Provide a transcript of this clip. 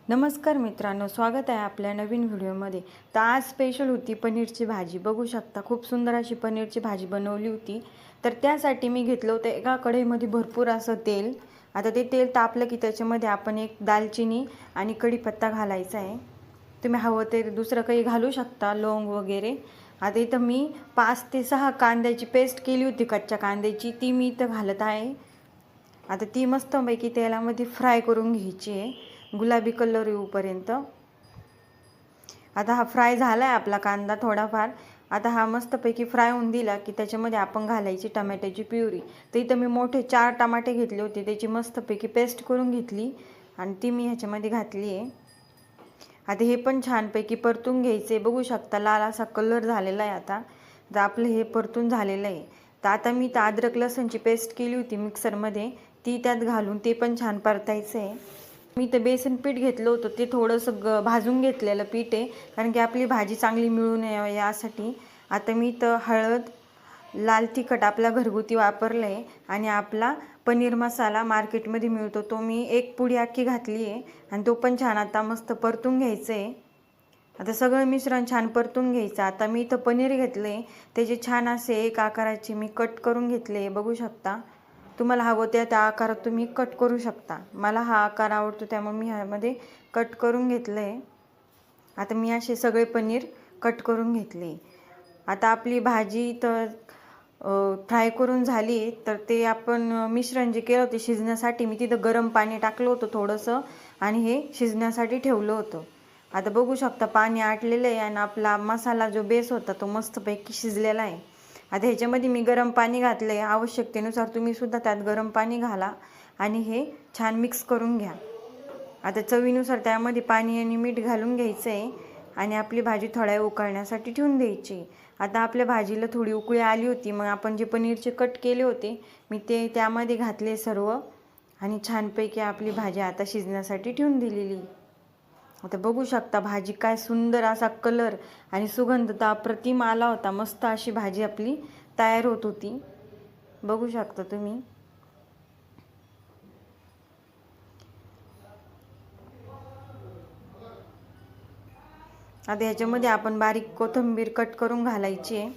नमस्कार मित्रांनो, स्वागत आहे आपल्या नवीन व्हिडिओमध्ये। तर आज स्पेशल होती पनीरची भाजी। बघू शकता खूप सुंदर अशी पनीरची भाजी बनवली होती। तर त्यासाठी मी घेतलं होतं एका कढईमध्ये भरपूर असं तेल। आता ते तेल तापलं की त्याच्यामध्ये आपण एक दालचिनी आणि कढीपत्ता घालायचा आहे। तुम्ही हवं ते दुसरं काही घालू शकता, लवंग वगैरे। आता इथं मी 5 ते 6 कांद्याची पेस्ट केली होती, कच्च्या कांद्याची, ती मी इथं घालत आहे। आता ती मस्तपैकी तेलामध्ये फ्राय करून घ्यायची आहे, गुलाबी कलर येऊपर्यंत। आता हा फ्राय झाला आहे आपला कांदा थोडाफार। आता हा मस्तपैकी फ्राय होऊन दिला की त्याच्यामध्ये आपण घालायची टमाट्याची प्युरी। तर इथं मी मोठे 4 टमाटे घेतले होते, त्याची मस्तपैकी पेस्ट करून घेतली आणि ती मी ह्याच्यामध्ये घातली आहे। आता हे पण छानपैकी परतून घ्यायचे। बघू शकता लाल असा कलर झालेला आहे। आता तर आपलं हे परतून झालेलं आहे। तर आता मी अद्रक लसूणची पेस्ट केली होती मिक्सरमध्ये, ती त्यात घालून ते पण छान परतायचं आहे। मी तर बेसन पीठ घेतलं होतं, ते थोडंसं भाजून घेतलेलं पीठ आहे, कारण की आपली भाजी चांगली मिळून यावी यासाठी। आता मी तर हळद, लाल तिखट आपला घरगुती वापरलं आहे आणि आपला पनीर मसाला मार्केटमध्ये मिळतो तो मी 1 पुडी अख्खी घातली आहे आणि तो पण छान आता मस्त परतून घ्यायचं आहे। आता सगळं मिश्रण छान परतून घ्यायचं। आता मी इथं पनीर घेतलं आहे, त्याचे छान असे एक आकाराचे मी कट करून घेतले, बघू शकता। तुम्हाला हवं त्या आकारात तुम्ही कट करू शकता। मला हा आकार आवडतो त्यामुळे मी ह्यामध्ये कट करून घेतलं आहे। आता मी असे सगळे पनीर कट करून घेतले। आता आपली भाजी तर फ्राय करून झाली। तर ते आपण मिश्रण जे केलं होतं शिजण्यासाठी, मी तिथं गरम पाणी टाकलं होतं थोडंसं आणि हे शिजण्यासाठी ठेवलं होतं। आता बघू शकता पाणी आटलेलं आहे आणि आपला मसाला जो बेस होता तो मस्तपैकी शिजलेला आहे। आता ह्याच्यामध्ये मी गरम पाणी घातलं आहे, आवश्यकतेनुसार तुम्ही सुद्धा त्यात गरम पाणी घाला आणि हे छान मिक्स करून घ्या। आता चवीनुसार त्यामध्ये पाणी आणि मीठ घालून घ्यायचं आहे आणि आपली भाजी थोड्या वेळ उकळण्यासाठी ठेवून द्यायची। आता आपल्या भाजीला थोडी उकळी आली होती, मग आपण जे पनीरचे कट केले होते मी ते त्यामध्ये घातले सर्व आणि छानपैकी आपली भाजी आता शिजण्यासाठी ठेवून दिलेली। आता बघू शकता भाजी काय सुंदर असा कलर आणि सुगंध तर अप्रतिम आला होता। मस्त अशी भाजी आपली तयार होत होती, बघू शकता तुम्ही। आता ह्याच्यामध्ये आपण बारीक कोथिंबीर कट करून घालायची आहे।